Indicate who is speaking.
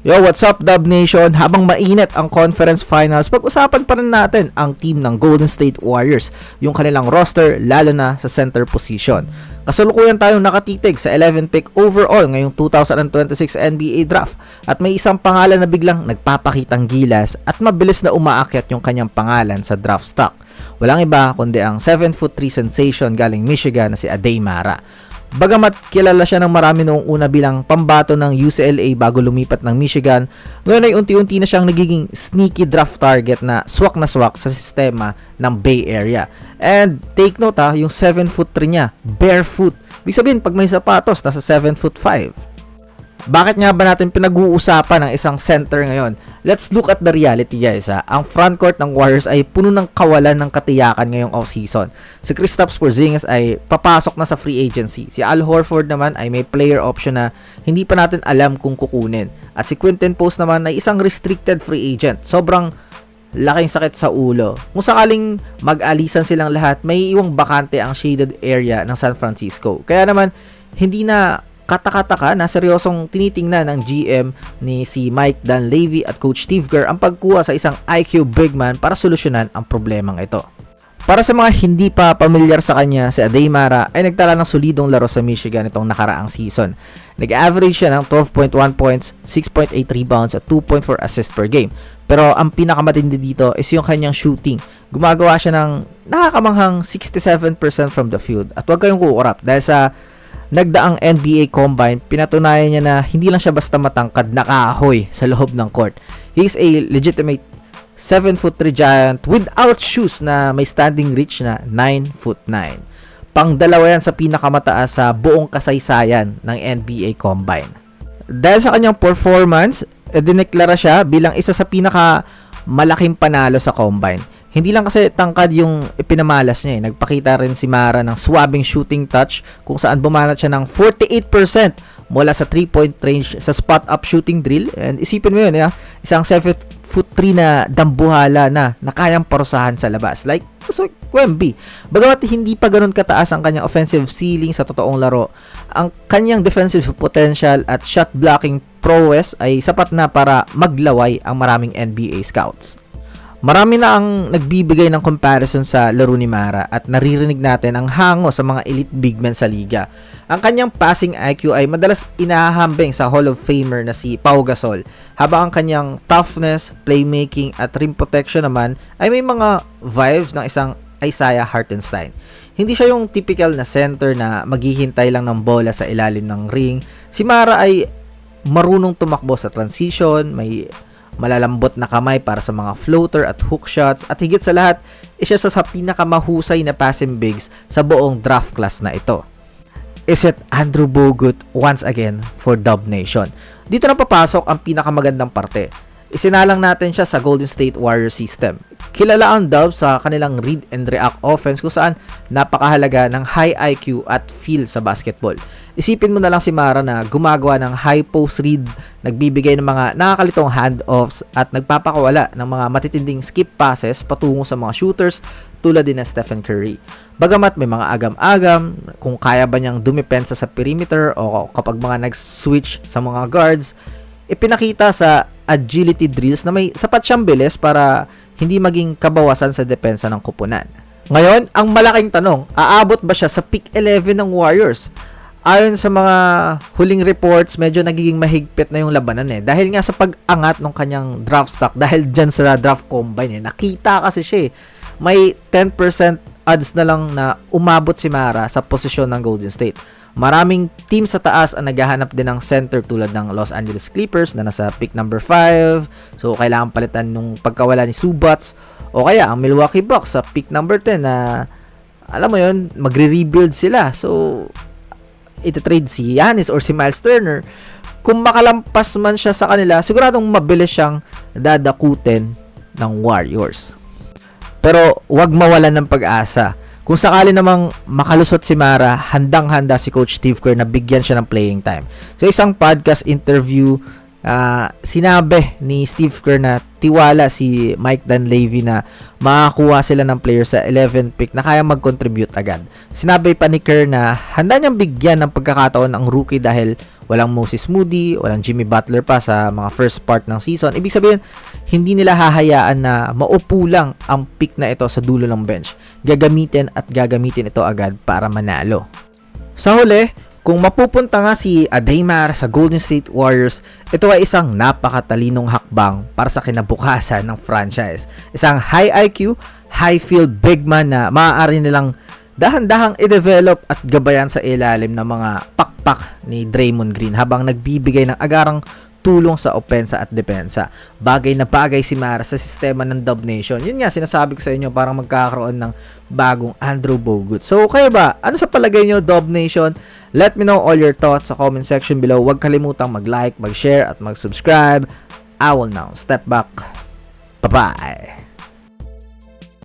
Speaker 1: Yo, what's up, Dub Nation? Habang mainit ang conference finals, pag-usapan pa rin natin ang team ng Golden State Warriors, yung kanilang roster, lalo na sa center position. Kasalukuyan tayong nakatitig sa 11th pick overall ngayong 2026 NBA Draft at may isang pangalan na biglang nagpapakitang gilas at mabilis na umaakyat yung kanyang pangalan sa draft stock. Walang iba kundi ang 7'3" sensation galing Michigan na si Aday Mara. Bagamat kilala siya ng marami noong una bilang pambato ng UCLA bago lumipat ng Michigan, ngayon ay unti-unti na siyang nagiging sneaky draft target na swak sa sistema ng Bay Area. And take note yung 7'3" niya, barefoot. Ibig sabihin, pag may sapatos, nasa 7'5". Bakit nga ba natin pinag-uusapan ng isang center ngayon? Let's look at the reality, guys. Ang frontcourt ng Warriors ay puno ng kawalan ng katiyakan ngayong offseason. Si Kristaps Porzingis ay papasok na sa free agency. Si Al Horford naman ay may player option na hindi pa natin alam kung kukunin. At si Quinton Post naman ay isang restricted free agent. Sobrang laking sakit sa ulo. Kung sakaling mag-alisan silang lahat, may iwang bakante ang shaded area ng San Francisco. Kaya naman, hindi na katakataka na seryosong tinitingnan ng GM ni si Mike Dunleavy at Coach Steve Kerr ang pagkuha sa isang IQ big man para solusyonan ang problemang ito. Para sa mga hindi pa pamilyar sa kanya, si Aday Mara ay nagtala ng solidong laro sa Michigan itong nakaraang season. Nag-average siya ng 12.1 points, 6.8 rebounds at 2.4 assists per game. Pero ang pinakamatindi dito is yung kanyang shooting. Gumagawa siya ng nakakamanghang 67% from the field. At huwag kayong kukurap dahil sa nagdaang NBA Combine, pinatunayan niya na hindi lang siya basta matangkad na kahoy sa loob ng court. He's a legitimate 7'3" giant without shoes na may standing reach na 9'9". Pang-dalawa yan sa pinakamataas sa buong kasaysayan ng NBA Combine. Dahil sa kanyang performance, dineklara siya bilang isa sa pinakamalaking panalo sa Combine. Hindi lang kasi tangkad yung ipinamalas niya. Nagpakita rin si Mara ng swabing shooting touch kung saan bumanat siya ng 48% mula sa 3-point range sa spot-up shooting drill. And isipin mo yun, isang 7'3" na dambuhala na kayang parusahan sa labas. Like, so, Wemby. Bagamat hindi pa ganun kataas ang kanyang offensive ceiling sa totoong laro, ang kanyang defensive potential at shot blocking prowess ay sapat na para maglaway ang maraming NBA scouts. Marami na ang nagbibigay ng comparison sa laro ni Mara at naririnig natin ang hango sa mga elite big men sa liga. Ang kanyang passing IQ ay madalas inahahambing sa Hall of Famer na si Pau Gasol, habang ang kanyang toughness, playmaking at rim protection naman ay may mga vibes ng isang Isaiah Hartenstein. Hindi siya yung typical na center na maghihintay lang ng bola sa ilalim ng ring. Si Mara ay marunong tumakbo sa transition, may malalambot na kamay para sa mga floater at hook shots, at higit sa lahat, isa sa pinakamahusay na passing bigs sa buong draft class na ito. Is it Andrew Bogut once again for Dub Nation? Dito na papasok ang pinakamagandang parte. Isinalang natin siya sa Golden State Warriors system. Kilala ang Dub sa kanilang read and react offense kung saan napakahalaga ng high IQ at feel sa basketball. Isipin mo na lang si Mara na gumagawa ng high post read, nagbibigay ng mga nakakalitong handoffs at nagpapakawala ng mga matitinding skip passes patungo sa mga shooters tulad din ng Stephen Curry. Bagamat may mga agam-agam kung kaya ba niyang dumepensa sa perimeter o kapag mga nag-switch sa mga guards, ipinakita sa agility drills na may sapat siyang bilis para hindi maging kabawasan sa depensa ng kupunan. Ngayon, ang malaking tanong, aabot ba siya sa pick 11 ng Warriors? Ayon sa mga huling reports, medyo nagiging mahigpit na yung labanan dahil nga sa pag-angat ng kanyang draft stock dahil dyan sa draft combine nakita kasi siya may 10% odds na lang na umabot si Mara sa posisyon ng Golden State. Maraming team sa taas ang naghahanap din ng center tulad ng Los Angeles Clippers na nasa pick number 5. So, kailangan palitan nung pagkawala ni Subats. O kaya, ang Milwaukee Bucks sa pick number 10 na, alam mo yun, magre-rebuild sila. So, ito-trade si Giannis or si Miles Turner. Kung makalampas man siya sa kanila, siguradong mabilis siyang dadakutin ng Warriors. Pero, wag mawalan ng pag-asa. Kung sakali namang makalusot si Mara, handang-handa si Coach Steve Kerr na bigyan siya ng playing time. Sa isang podcast interview, sinabi ni Steve Kerr na tiwala si Mike Dunleavy na makakuha sila ng player sa 11th pick na kaya mag-contribute agad. Sinabi pa ni Kerr na handa niyang bigyan ng pagkakataon ang rookie dahil walang Moses Moody, walang Jimmy Butler pa sa mga first part ng season. Ibig sabihin, hindi nila hahayaan na maupo lang ang pick na ito sa dulo ng bench. Gagamitin ito agad para manalo. Sa huli, kung mapupunta nga si Adeymar sa Golden State Warriors, ito ay isang napakatalinong hakbang para sa kinabukasan ng franchise. Isang high IQ, high field big man na maaari nilang dahan-dahang i-develop at gabayan sa ilalim ng mga pakpak ni Draymond Green habang nagbibigay ng agarang tulong sa opensa at depensa. Bagay na bagay si Mara sa sistema ng Dub Nation. Yun nga, sinasabi ko sa inyo, parang magkakaroon ng bagong Andrew Bogut. So, kayo ba? Ano sa palagay nyo, Dub Nation? Let me know all your thoughts sa comment section below. Huwag kalimutang mag-like, mag-share, at mag-subscribe. I will now step back. Bye-bye!